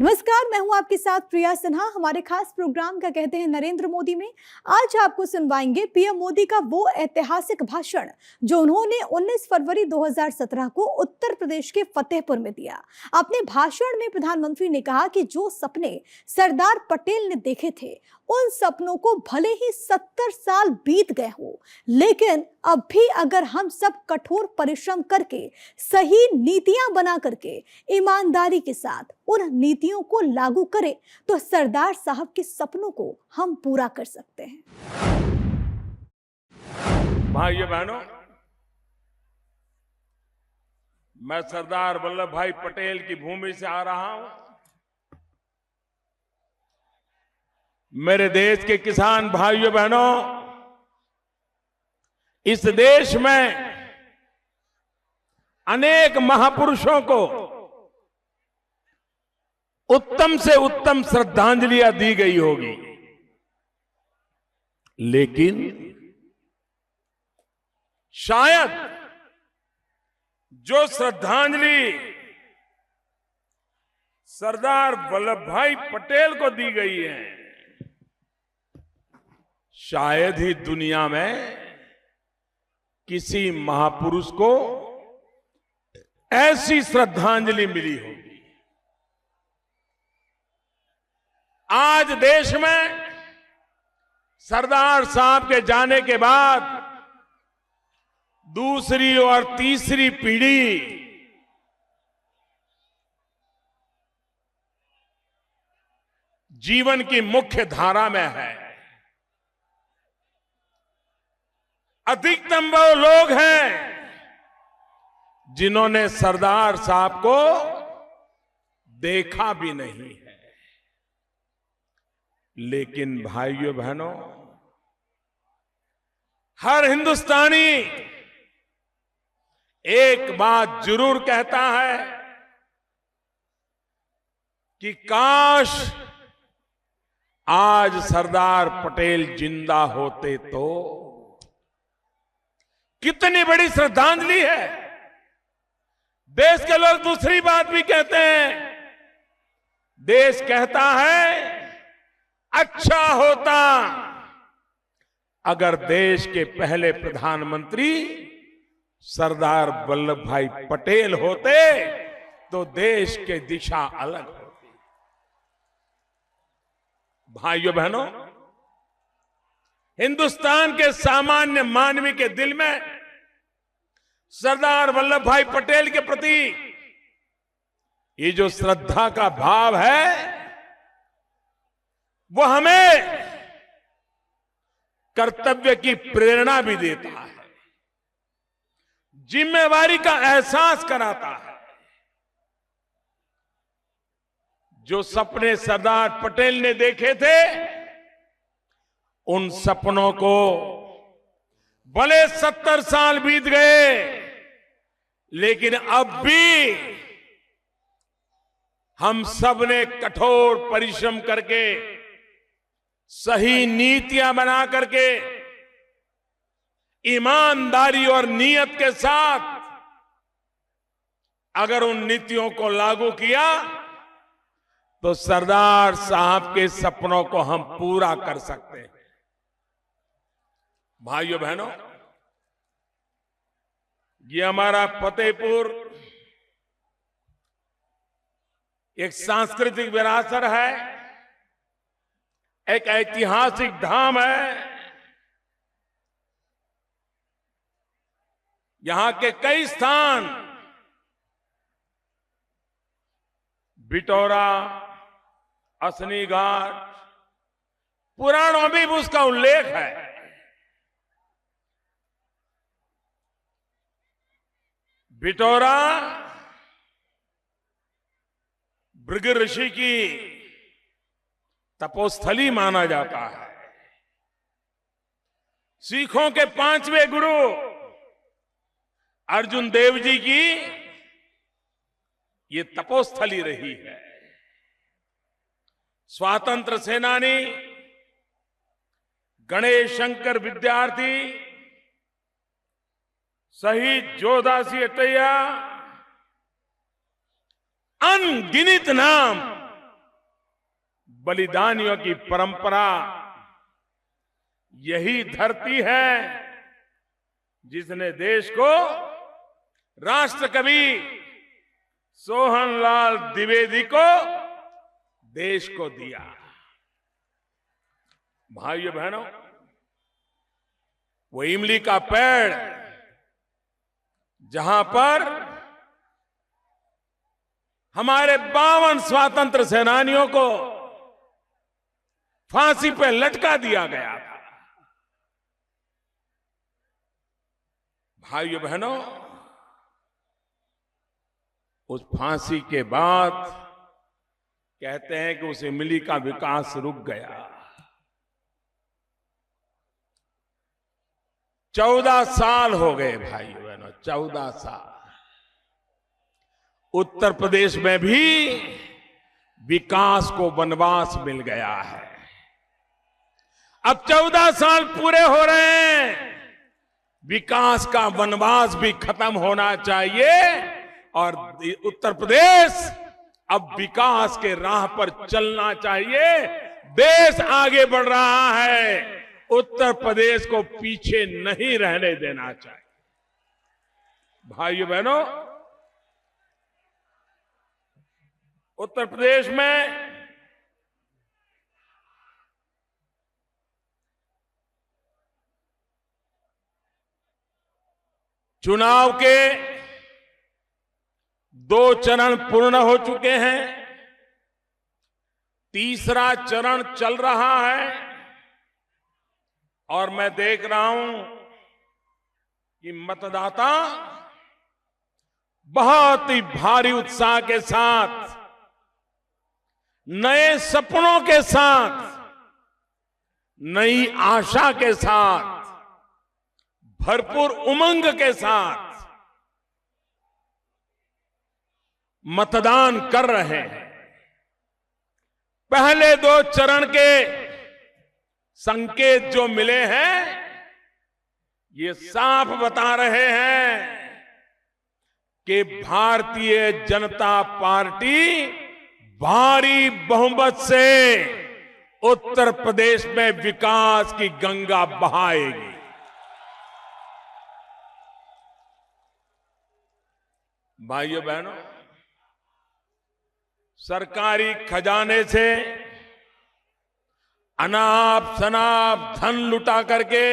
नमस्कार, मैं हूं आपके साथ प्रिया सिन्हा। हमारे खास प्रोग्राम का कहते हैं नरेंद्र मोदी में आज आपको सुनवाएंगे पीएम मोदी का वो ऐतिहासिक भाषण जो उन्होंने 19 फरवरी 2017 को उत्तर प्रदेश के फतेहपुर में दिया। अपने भाषण में प्रधानमंत्री ने कहा कि जो सपने सरदार पटेल ने देखे थे उन सपनों को भले ही 70 साल बीत गए हो, लेकिन अब भी अगर हम सब कठोर परिश्रम करके सही नीतियां बना करके ईमानदारी के साथ उन नीतियों को लागू करें तो सरदार साहब के सपनों को हम पूरा कर सकते हैं। भाइयों बहनों, मैं सरदार वल्लभ भाई पटेल की भूमि से आ रहा हूं। मेरे देश के किसान भाइयों बहनों, इस देश में अनेक महापुरुषों को उत्तम से उत्तम श्रद्धांजलियां दी गई होगी, लेकिन शायद जो श्रद्धांजलि सरदार वल्लभ भाई पटेल को दी गई है, शायद ही दुनिया में किसी महापुरुष को ऐसी श्रद्धांजलि मिली होगी। आज देश में सरदार साहब के जाने के बाद दूसरी और तीसरी पीढ़ी जीवन की मुख्य धारा में है। अधिकतम वो लोग हैं जिन्होंने सरदार साहब को देखा भी नहीं है। लेकिन भाइयों बहनों, हर हिंदुस्तानी एक बात जरूर कहता है कि काश आज सरदार पटेल जिंदा होते तो। कितनी बड़ी श्रद्धांजलि है। देश के लोग दूसरी बात भी कहते हैं। देश कहता है अच्छा होता अगर देश के पहले प्रधानमंत्री सरदार वल्लभ भाई पटेल होते तो देश की दिशा अलग होती। भाइयों बहनों, हिंदुस्तान के सामान्य मानवी के दिल में सरदार वल्लभ भाई पटेल के प्रति ये जो श्रद्धा का भाव है, वो हमें कर्तव्य की प्रेरणा भी देता है, जिम्मेवारी का एहसास कराता है। जो सपने सरदार पटेल ने देखे थे, उन सपनों को भले 70 साल बीत गए, लेकिन अब भी हम सब ने कठोर परिश्रम करके सही नीतियां बना करके ईमानदारी और नियत के साथ अगर उन नीतियों को लागू किया तो सरदार साहब के सपनों को हम पूरा कर सकते हैं। भाइयों बहनों, ये हमारा फतेहपुर एक सांस्कृतिक विरासत है, एक ऐतिहासिक धाम है। यहां के कई स्थान बिटौरा, असनी घाट, पुराणों में भी उसका उल्लेख है। बिटौरा भृगु ऋषि की तपोस्थली माना जाता है। सिखों के 5वें गुरु अर्जुन देव जी की ये तपोस्थली रही है। स्वातंत्र सेनानी गणेश शंकर विद्यार्थी, शहीद जोधा सिंह अटैया, अनगिनत नाम बलिदानियों की परंपरा यही धरती है जिसने देश को राष्ट्रकवि सोहनलाल द्विवेदी को देश को दिया। भाइयों बहनों, वो इमली का पेड़ जहां पर हमारे 52 स्वतंत्र सेनानियों को फांसी पे लटका दिया गया था। भाइयों बहनों, उस फांसी के बाद कहते हैं कि उस इमली का विकास रुक गया। 14 साल हो गए भाइयों बहनों, 14 साल। उत्तर प्रदेश में भी विकास को वनवास मिल गया है। अब 14 साल पूरे हो रहे हैं, विकास का वनवास भी खत्म होना चाहिए और उत्तर प्रदेश अब विकास के राह पर चलना चाहिए। देश आगे बढ़ रहा है, उत्तर प्रदेश को पीछे नहीं रहने देना चाहिए। भाइयों बहनों, उत्तर प्रदेश में चुनाव के 2 चरण पूर्ण हो चुके हैं, तीसरा चरण चल रहा है और मैं देख रहा हूं कि मतदाता बहुत ही भारी उत्साह के साथ, नए सपनों के साथ, नई आशा के साथ, भरपूर उमंग के साथ मतदान कर रहे हैं। पहले 2 चरण के संकेत जो मिले हैं, ये साफ बता रहे हैं कि भारतीय जनता पार्टी भारी बहुमत से उत्तर प्रदेश में विकास की गंगा बहाएगी। भाइयों बहनों, सरकारी खजाने से अनाप शनाप धन लुटा करके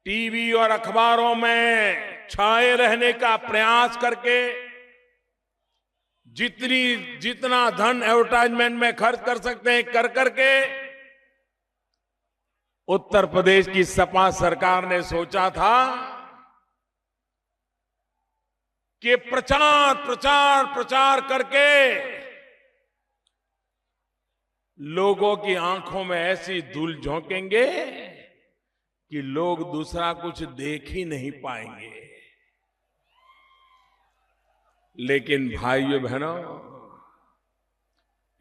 टीवी और अखबारों में छाए रहने का प्रयास करके जितना धन एडवर्टाइजमेंट में खर्च कर सकते हैं कर करके उत्तर प्रदेश की सपा सरकार ने सोचा था कि प्रचार करके लोगों की आंखों में ऐसी धूल झोंकेंगे कि लोग दूसरा कुछ देख ही नहीं पाएंगे। लेकिन भाइयों बहनों,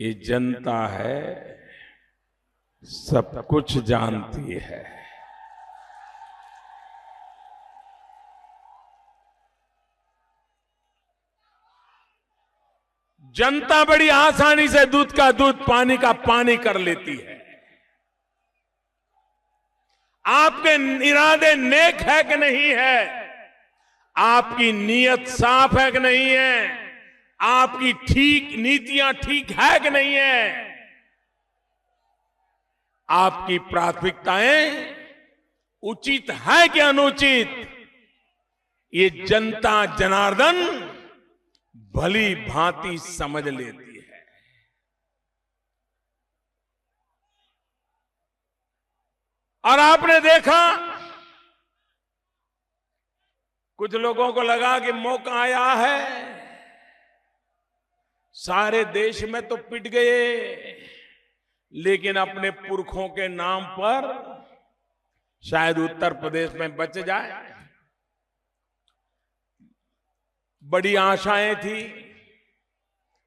ये जनता है, सब कुछ जानती है। जनता बड़ी आसानी से दूध का दूध, पानी का पानी कर लेती है। आपके इरादे नेक है कि नहीं है, आपकी नीयत साफ है कि नहीं है, आपकी नीतियां ठीक है कि नहीं है, आपकी प्राथमिकताएं उचित है कि अनुचित, ये जनता जनार्दन भली भांति समझ लेती है। और आपने देखा, कुछ लोगों को लगा कि मौका आया है, सारे देश में तो पिट गए, लेकिन अपने पुरखों के नाम पर शायद उत्तर प्रदेश में बच जाए। बड़ी आशाएं थी,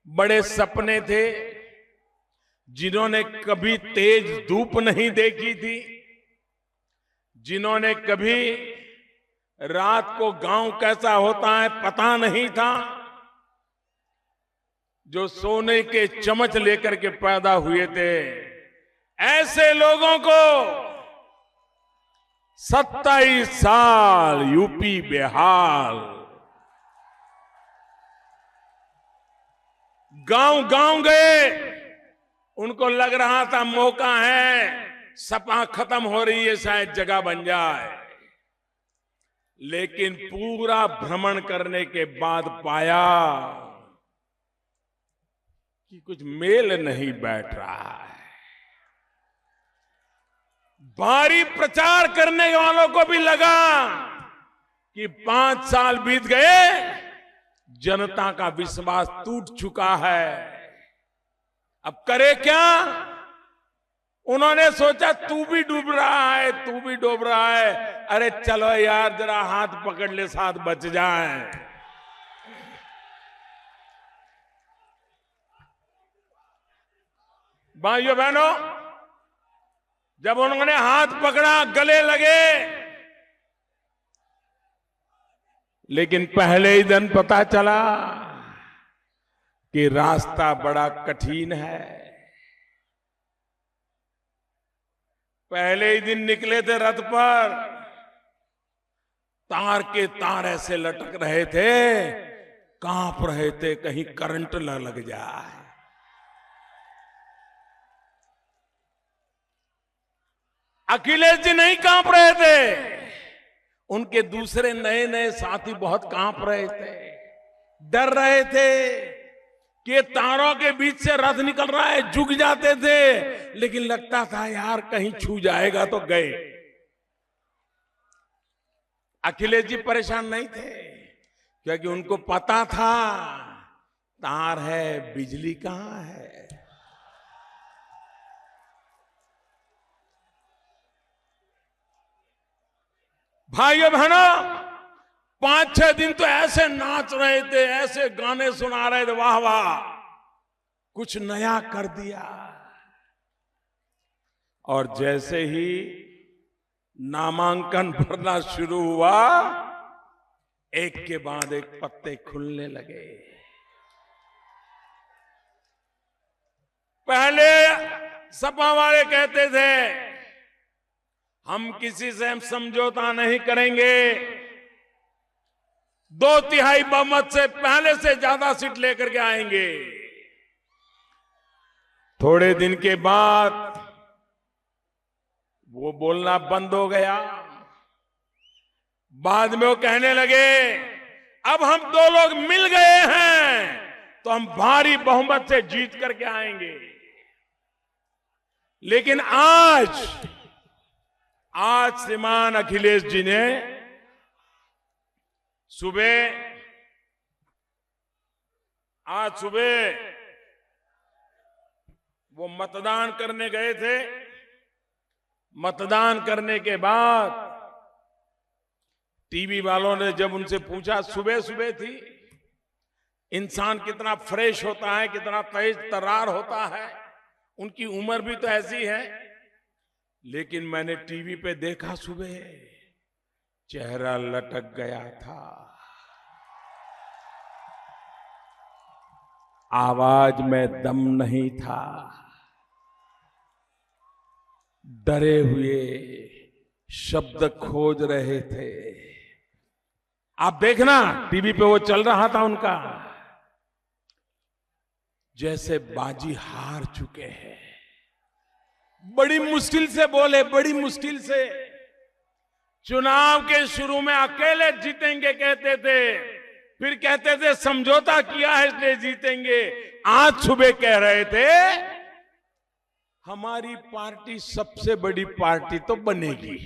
बड़े सपने थे, जिन्होंने कभी तेज धूप नहीं देखी थी, जिन्होंने कभी रात को गांव कैसा होता है पता नहीं था, जो सोने के चम्मच लेकर के पैदा हुए थे, ऐसे लोगों को 27 साल यूपी बेहाल, गांव गांव गए, उनको लग रहा था मौका है, सपा खत्म हो रही है, शायद जगह बन जाए, लेकिन पूरा भ्रमण करने के बाद पाया कि कुछ मेल नहीं बैठ रहा है। भारी प्रचार करने वालों को भी लगा कि 5 साल बीत गए, जनता का विश्वास टूट चुका है, अब करे क्या? उन्होंने सोचा तू भी डूब रहा है, तू भी डूब रहा है, अरे चलो यार जरा हाथ पकड़ ले, साथ बच जाए। भाइयों बहनों, जब उन्होंने हाथ पकड़ा, गले लगे, लेकिन पहले ही दिन पता चला कि रास्ता बड़ा कठिन है। पहले ही दिन निकले थे रथ पर, तार के तार ऐसे लटक रहे थे, कांप रहे थे, कहीं करंट न लग जाए। अखिलेश जी नहीं कांप रहे थे, उनके दूसरे नए नए साथी बहुत कांप रहे थे, डर रहे थे कि तारों के बीच से रथ निकल रहा है, झुक जाते थे, लेकिन लगता था यार कहीं छू जाएगा तो गए। अखिलेश जी परेशान नहीं थे, क्योंकि उनको पता था तार है, बिजली कहां है। भाइयों बहनों, 5-6 दिन तो ऐसे नाच रहे थे, ऐसे गाने सुना रहे थे, वाह वाह, कुछ नया कर दिया। और जैसे ही नामांकन भरना शुरू हुआ, एक के बाद एक पत्ते खुलने लगे। पहले सपा वाले कहते थे हम किसी से हम समझौता नहीं करेंगे, 2/3 बहुमत से पहले से ज्यादा सीट लेकर के आएंगे। थोड़े दिन के बाद वो बोलना बंद हो गया। बाद में वो कहने लगे अब हम 2 लोग मिल गए हैं तो हम भारी बहुमत से जीत करके आएंगे। लेकिन आज श्रीमान अखिलेश जी ने आज सुबह वो मतदान करने गए थे। मतदान करने के बाद टीवी वालों ने जब उनसे पूछा, सुबह सुबह थी, इंसान कितना फ्रेश होता है, कितना तेज तर्रार होता है, उनकी उम्र भी तो ऐसी है, लेकिन मैंने टीवी पे देखा सुबह चेहरा लटक गया था, आवाज में दम नहीं था, डरे हुए शब्द खोज रहे थे। आप देखना टीवी पे वो चल रहा था उनका, जैसे बाजी हार चुके हैं। बड़ी मुश्किल से बोले, बड़ी मुश्किल से। चुनाव के शुरू में अकेले जीतेंगे कहते थे, फिर कहते थे समझौता किया है इसलिए जीतेंगे। आज सुबह कह रहे थे हमारी पार्टी सबसे बड़ी पार्टी तो बनेगी।